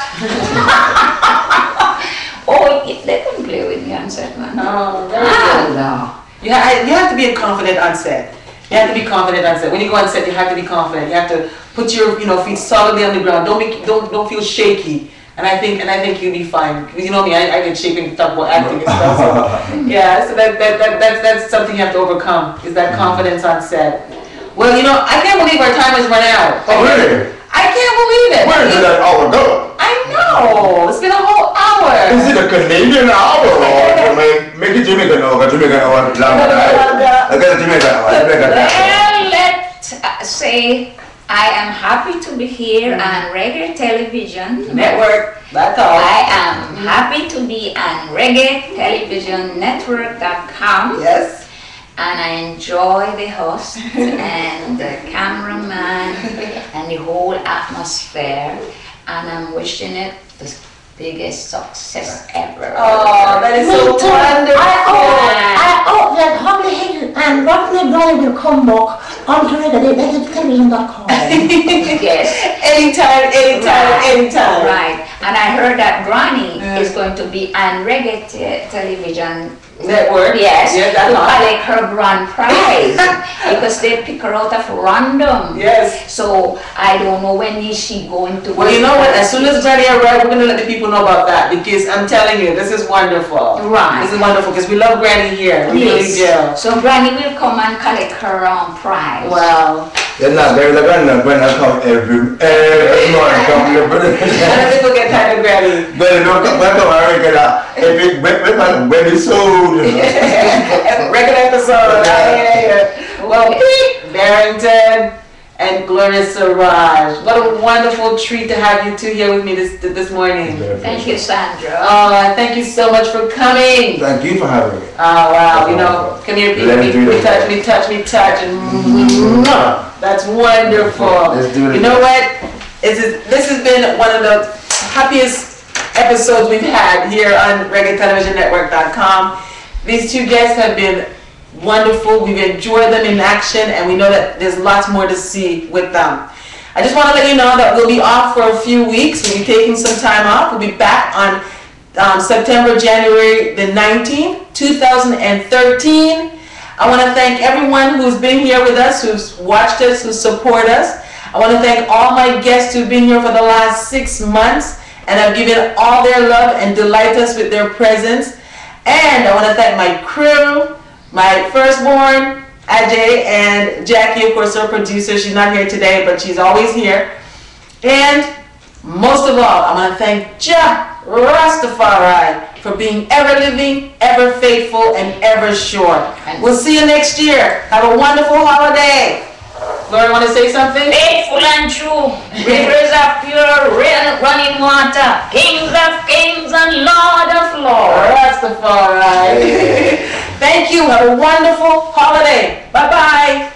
They couldn't play with me on set, man. Oh, very good. No. You have to be confident on set. You have to be confident on set. When you go on set, you have to be confident. You have to put your feet solidly on the ground. Don't feel shaky. And I think you'll be fine. Because you know me, I get shaken to talk about acting and stuff. So, yeah, so that's something you have to overcome, is that confidence on set. Well, you know, I can't believe our time has run out. Oh, really? I can't believe it. Where did that hour go? I know. It's been a whole hour. Is it a Canadian hour or make it Jamaican hour? Jamaican hour. I got a Jamaican hour. Well, let's say I am happy to be here on Reggae Television Network. That's all. I am happy to be on Reggae Television Network.com. Yes. And I enjoy the host and the cameraman and the whole atmosphere. And I'm wishing it the biggest success ever. Oh, that is so wonderful. I hope that Huggle, Heggie and Ruff will come back onto Reggae.com. Yes. Anytime. Right. And I heard that Granny is going to be on Reggae Television Network. Yes, that's to collect her grand prize because they pick her out of random. Yes. So I don't know when is she going to. Well, you know what? As soon as Granny arrives, we're going to let the people know about that because I'm telling you, this is wonderful. Right. This is wonderful because we love Granny here. We really do. So Granny will come and collect her own prize. Wow. You're not very good. When I come every morning, come to the I think we'll get tired of Granny. But don't come regular. When it's so. Regular episode. Yeah. Well, Barrington and Gloria Surage. What a wonderful treat to have you two here with me this morning. Thank you, Sandra. Oh, thank you so much for coming. Thank you for having me. Oh, wow. You know, come here, me touch. And that's wonderful. Let's do it. You know what? This has been one of the happiest episodes we've had here on ReggaeTelevisionNetwork.com. These two guests have been wonderful. We've enjoyed them in action, and we know that there's lots more to see with them. I just want to let you know that we'll be off for a few weeks. We'll be taking some time off. We'll be back on January the 19th, 2013. I want to thank everyone who's been here with us, who's watched us, who support us. I want to thank all my guests who've been here for the last 6 months and have given all their love and delight us with their presence. And I want to thank my crew, my firstborn, Ajay, and Jackie, of course, our producer. She's not here today, but she's always here. And most of all, I want to thank Jah Rastafari for being ever living, ever faithful, and ever sure. We'll see you next year. Have a wonderful holiday. Gloria, want to say something? Faithful and true, rivers of pure running water, kings of kings and Lord of lords. Rastafari. Thank you. Have a wonderful holiday. Bye-bye.